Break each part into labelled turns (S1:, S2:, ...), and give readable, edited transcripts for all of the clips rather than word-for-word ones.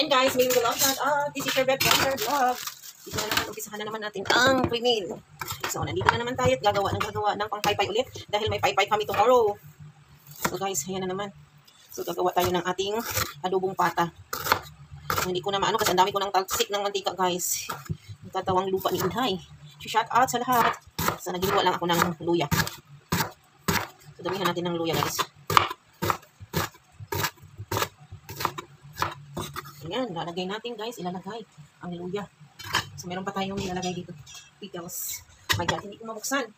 S1: Ayan guys, may vlog na. This is your Beth Wonder Vlog. Dito na naman, umpisahan na naman natin ang krimen. So, nandito na naman tayo at gagawa ng pang-paypay ulit. Dahil may paypay kami tomorrow. So guys, ayan na naman. So, gagawa tayo ng ating adobong pata. So, hindi ko na maano kasi ang dami ko ng talsik ng mantika guys. Ang tatawang lupa ni Inday. So, shout out sa lahat. So, naghiwa lang ako ng luya. So, damihan natin ng luya guys. Ayan, lalagay natin guys, ilalagay ang luya. So, meron pa tayong ilalagay dito. Pickles. My God, hindi ko mabuksan.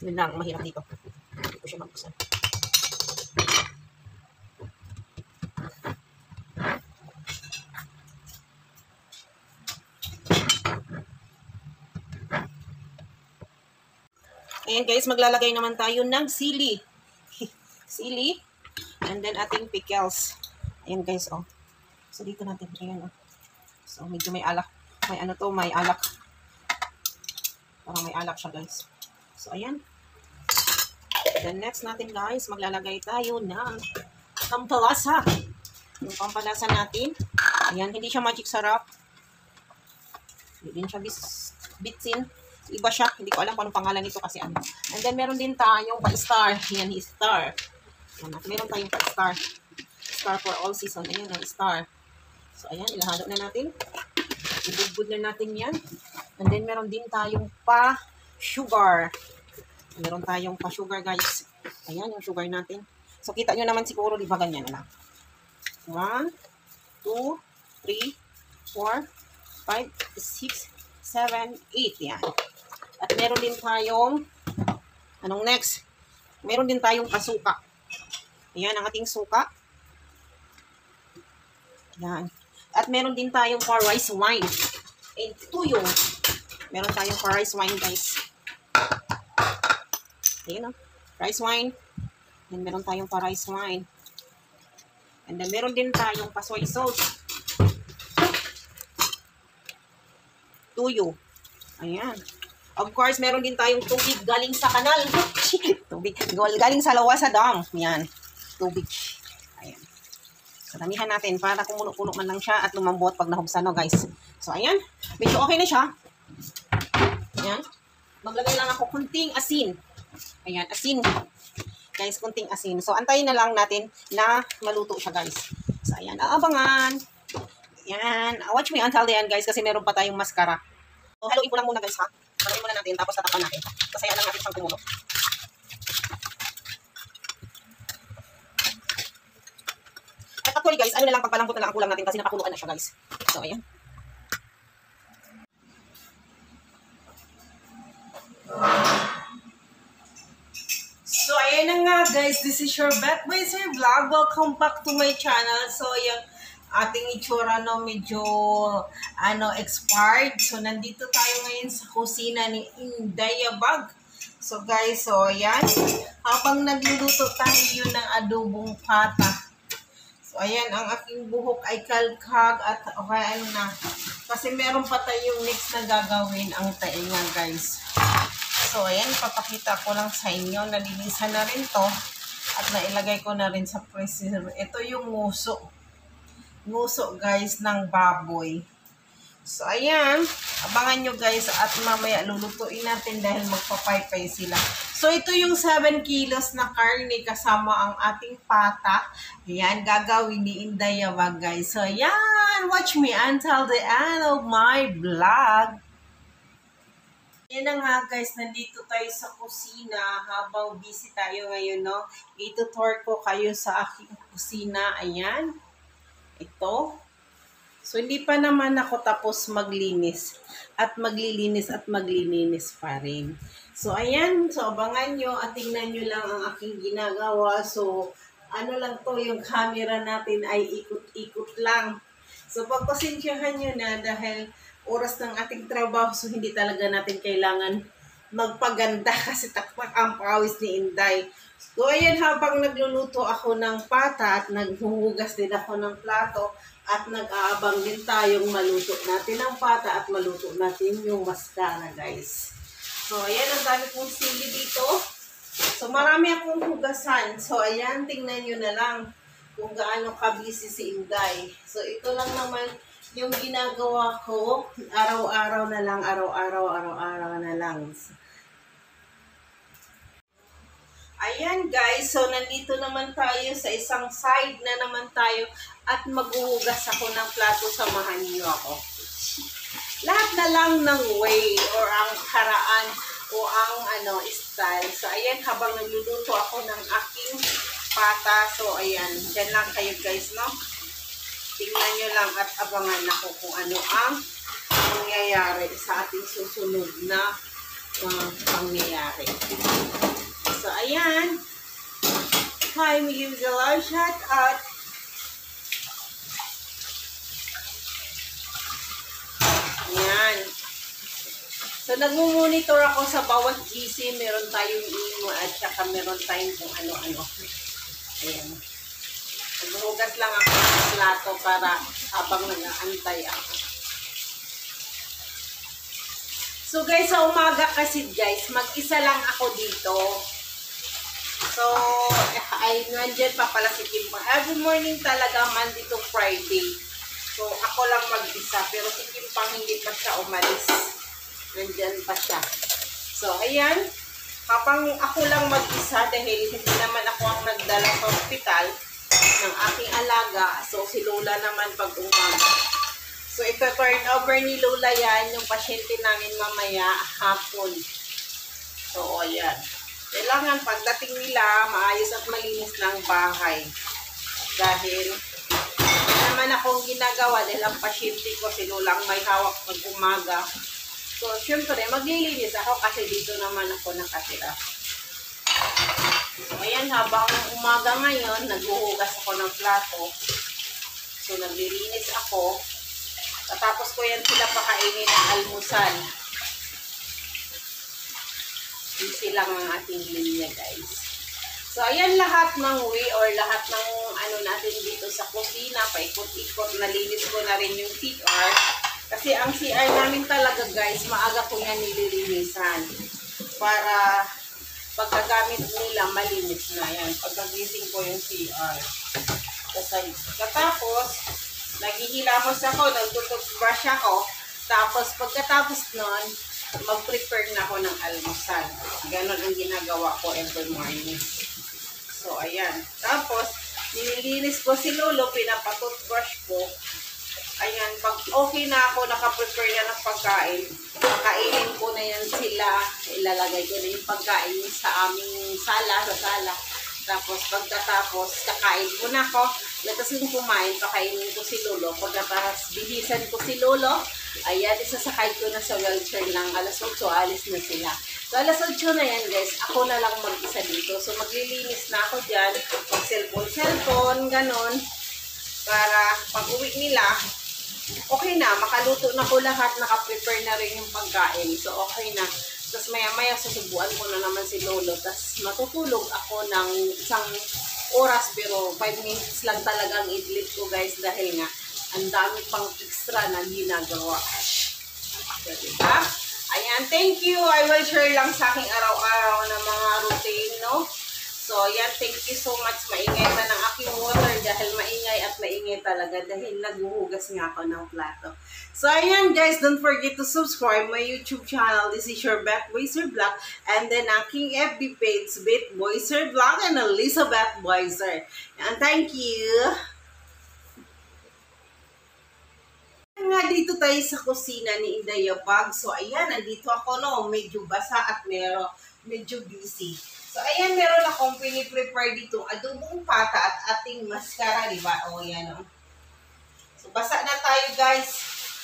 S1: Yun lang, mahirap dito. Hindi ko siya mabuksan. Ayan guys, maglalagay naman tayo ng sili. Sili. And then ating pickles. Ayan guys, oh. So dito natin, ayan oh. So medyo may alak. May ano to, may alak. Parang may alak siya guys. So ayan. Then next natin guys, maglalagay tayo ng pampalasa. Yung pampalasa natin. Ayan, hindi siya magic sarap. Hindi din siya bitsin. Iba siya. Hindi ko alam kung anong pangalan nito kasi ano. And then meron din tayong pa-star. Ayan, star. Ayan, at meron tayong star. Star for all season. Ayan, ang star. So, ayan, ilahalo na natin. Ibudbud na natin yan. And then, meron din tayong pa-sugar. Meron tayong pa-sugar, guys. Ayan, yung sugar natin. So, kita nyo naman siguro, di ba ganyan na lang. 1, 2, 3, 4, 5, 6, 7, 8. Yan. At meron din tayong, anong next? Meron din tayong pasuka. Ayan, ang ating suka. Ayan. At meron din tayong pa-rice wine. And tuyo. Meron tayong pa-rice wine, guys. Ayan, oh. Rice wine. And meron tayong pa-rice wine. And then, meron din tayong pa-soy sauce. Tuyo. Ayan. Of course, meron din tayong tubig galing sa kanal. Tubig. Galing sa lawa sa dam. Ayan. Tubig. Ayan. So, damihan natin para kumulo-kulo man lang siya at lumambot pag nahubsan, no, guys. So, ayan. Medyo okay na siya. Ayan. Maglagay lang ako kunting asin. Ayan, asin. Guys, kunting asin. So, antayin na lang natin na maluto siya, guys. So, ayan. Aabangan. Ayan. Watch me until the end, guys, kasi meron pa tayong mascara. So, haluin ko lang muna, guys, ha. Haluin muna natin, tapos tatakpan natin. Kasi ayan lang natin siyang kumulo. Actually guys, ano na lang, pagpalambot na lang ang kulang natin kasi nakakuluan na siya guys. So, ayan. So, ayan na nga guys. This is your Beth Wonder Vlog. Welcome back to my channel. So, yung ating itsura, no, medyo, expired. So, nandito tayo ngayon sa kusina ni Inday Abag. So, guys, so, ayan. Habang nagluluto tayo ng adobong pata. So, ayan, ang aking buhok ay kalkag at okay, ano na. Kasi meron pa tayong next na gagawin ang tainga, guys. So, ayan, papakita ko lang sa inyo. Nalinisan na rin to at nailagay ko na rin sa freezer. Ito yung nguso. Nguso, guys, ng baboy. So, ayan, abangan nyo, guys, at mamaya lulutuin natin dahil magpapaypay sila. So, ito yung 7 kilos na karne kasama ang ating pata. Ayan, gagawin ni Inday Abag, guys. So, ayan, watch me until the end of my vlog. Ayan na nga, guys, nandito tayo sa kusina habang busy tayo ngayon, no? Itutour ko kayo sa aking kusina. Ayan, ito. So, hindi pa naman ako tapos maglinis. At maglilinis pa rin. So, ayan. So, abangan nyo at tingnan nyo lang ang aking ginagawa. So, ano lang to, yung camera natin ay ikot-ikot lang. So, pagpasensyahan nyo na dahil oras ng ating trabaho. So, hindi talaga natin kailangan magpaganda kasi takpak ang pawis ni Inday. So, ayan, habang nagluluto ako ng pata at naghuhugas din ako ng plato, at nag-aabang din tayong maluto natin ang pata at maluto natin yung mascara, guys. So, ayan, ang dami kong sili dito. So, marami akong hugasan. So, ayan, tingnan nyo na lang. kung gaano ka-busy si Inday. So, ito lang naman yung ginagawa ko. Araw-araw na lang, araw-araw na lang. Ayan guys, so nandito naman tayo sa isang side na naman tayo at maghuhugas ako ng plato, samahan niyo ako. Lahat na lang ng way or ang karaan o ang style. So ayan, habang nagluluto ako ng aking pata, so ayan, dyan lang kayo guys, no? Tingnan nyo lang at abangan ako kung ano ang mangyayari sa ating susunod na pangyayari. So, ayan. Hi, we give the large shout out. Ayan. So, nag-monitor ako sa bawat GC. Meron tayong imo at saka meron tayong kung ano-ano. Ayan. Naghuhugas lang ako ng plato para habang nag-aantay ako. So, guys, sa umaga kasi, guys, mag-isa lang ako dito. So, ay nandiyan pa pala si Kim. Every morning talaga, Monday to Friday. So, ako lang mag-isa. Pero si Kim Pang hindi pa siya umalis. Nandiyan pa siya. So, ayan. Kapag ako lang mag-isa, dahil hindi naman ako ang nagdala sa hospital ng aking alaga. So, si Lola naman pag umaga. So, ito turn over ni Lola yan, yung pasyente namin mamaya hapon. So, ayan. Kailangan pagdating nila, maayos at malinis ng bahay. Dahil, naman akong ginagawa dahil ang pasyente ko, si Lola ang may hawak pag umaga. So, syempre, maglilinis ako kasi dito naman ako nakatira. So, ayan, habang umaga ngayon, naghuhugas ako ng plato. So, naglilinis ako. Tapos ko yan sila pakainin ng almusal. Easy lang ang ating linya, guys. So, ayan lahat ng way or lahat ng natin dito sa kusina. Paikot-ikot, nalinis ko na rin yung CR. Kasi ang CR namin talaga, guys, maaga ko yan nililinisan. Para pagkagamit nila, malinis na yan. Pagkagising ko yung CR. Tapos, naghihilamos ako, nagtututbrush ako. Tapos, pagkatapos nun, mag-prepare na ako ng almusal. Ganon ang ginagawa ko every morning. So, ayan. Tapos, nililinis ko si Lolo, pinapatutbrush ko. Ayan, pag okay na ako, nakaprepare na ng pagkain, pakainin ko na yan sila. Ilalagay ko na yung pagkain sa aming sala, sa sala. Tapos, pagkatapos, kakain ko na ako. Tapos yung kumain, pakainin ko si Lolo. Pagkatapos, bihisan ko si Lolo. Ayan, isasakay ko na sa wheelchair lang. Alas 8, alis na sila. So, alas 8 na yan, guys. Ako na lang mag-isa dito. So, maglilinis na ako dyan. Mag-cellphone, ganon. Para pag-uwi nila, okay na. Makaluto na ko lahat. Nakaprepare na rin yung pagkain. So, okay na. Tapos maya-maya susubuan ko na naman si Lolo. Tapos matutulog ako ng isang oras pero 5 minutes lang talaga ang idlit ko, guys, dahil nga ang dami pang extra na ginagawa. So, diba? Ayan, thank you. I will share lang sa aking araw-araw na mga routine, no? So, ayan, thank you so much. Maingay man ang aking water dahil maingay at maingay talaga dahil naghuhugas nga ako ng plato. So, ayan guys, don't forget to subscribe my YouTube channel. This is your Beth Boyser Vlog. And then aking FB page, Beth Boyser Vlog and Elizabeth Boyser. And thank you. Nga dito tayo sa kusina ni Inday Yabag. So, ayan, nandito ako, no, medyo basa at medyo busy. So, ayan, meron akong piniprepare dito adobong pata at ating mascara, diba? O, yan, o. So, basa na tayo, guys.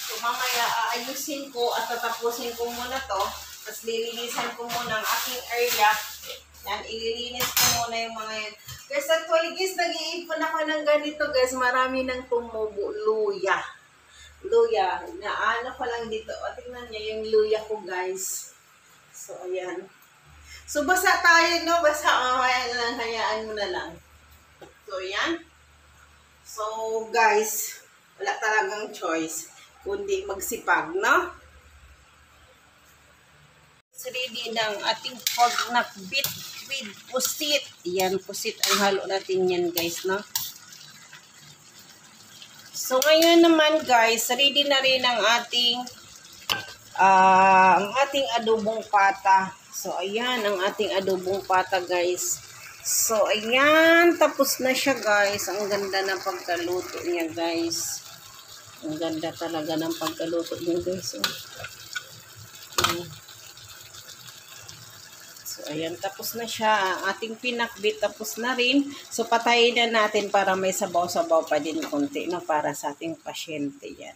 S1: So, mamaya, aayusin ko at tatapusin ko muna to. Tapos, lilinisan ko muna ang aking area. Yan, ililinis ko muna yung mga yan. Guys, actually, guys, nag-iipon ako ng ganito, guys. Marami nang tumubo. Luya. Luya. Naano ko lang dito. O, tingnan niya yung luya ko, guys. So, ayan. So, basa tayo, no? Basa, hayaan mo na lang. So, ayan. So, guys, wala talagang choice kundi magsipag, no? It's ready ng ating pork na bit with pusit. Ayan, pusit ang halo natin yan, guys, no? So, ngayon naman guys, ready na rin ang ating adobong pata. So, ayan ang ating adobong pata guys. So, ayan. Tapos na siya guys. Ang ganda ng pagkaluto niya guys. Ang ganda talaga ng pagkaluto niya guys. So, ayan. Tapos na siya. Ang ating pinakbit tapos na rin. So, patayin na natin para may sabaw-sabaw pa din konti, no? Para sa ating pasyente yan.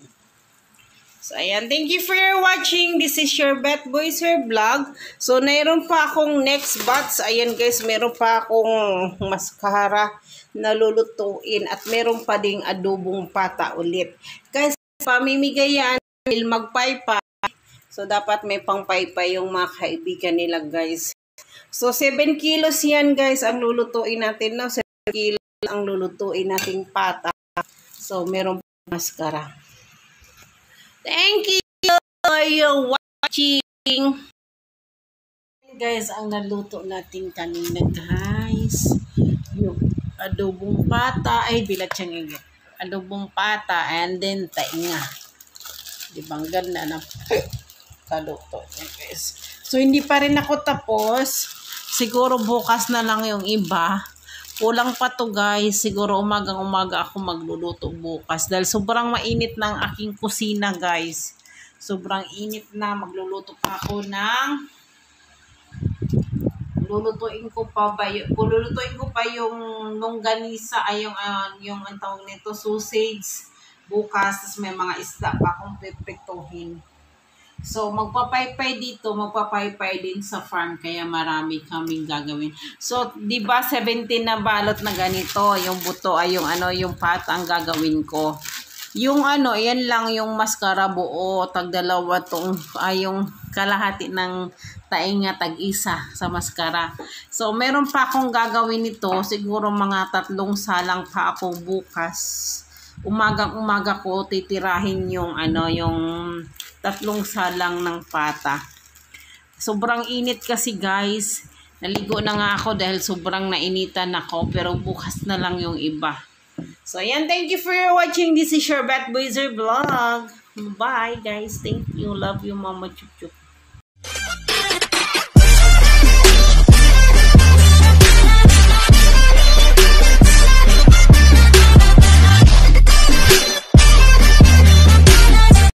S1: So, ayan. Thank you for watching. This is your Beth Boys Hair Vlog. So, mayroon pa akong next batch. Ayan guys, mayroon pa akong mascara na lulutuin. At mayroon pa ding adobong pata ulit. Guys, pamimigay yan dahil magpaypay. So, dapat may pangpaypay yung mga kaibigan nila guys. So, 7 kilos yan guys ang lulutuin natin. No? 7 kilos ang lulutuin nating pata. So, mayroon pa mascara. Thank you for your watching. Guys, ang naluto natin kanina guys. Yung adobong pata. Ay, bilat siyang igit. Adobong pata and then tainga. Diba, ang ganda na kaluto guys. So, hindi pa rin ako tapos. Siguro bukas na lang yung iba. Kulang pa to guys. Siguro umagang-umaga ako magluluto bukas. Dahil sobrang mainit na ang aking kusina guys. Sobrang init na. Magluluto pa ako ng... Lulutuin ko pa yung longganisa. Ay yung ang tawag nito, sausage. Bukas. Tapos may mga isda pa akong piprituhin. So, magpapaypay dito, magpapaypay din sa farm, kaya marami kaming gagawin. So, di ba 17 na balot na ganito, yung buto ay yung pata ang gagawin ko. Yung yan lang yung mascara buo, tag-dalawa tong, yung kalahati ng tainga tag-isa sa mascara. So, meron pa akong gagawin nito, siguro mga 3 salang pa ako bukas. Umagang-umaga ko titirahin yung yung 3 salang ng pata. Sobrang init kasi guys. Naligo na nga ako dahil sobrang nainitan ako. Pero bukas na lang yung iba. So ayan, thank you for watching. This is your Beth Boys Hair Vlog. Bye guys. Thank you. Love you, Mama Chup Chup.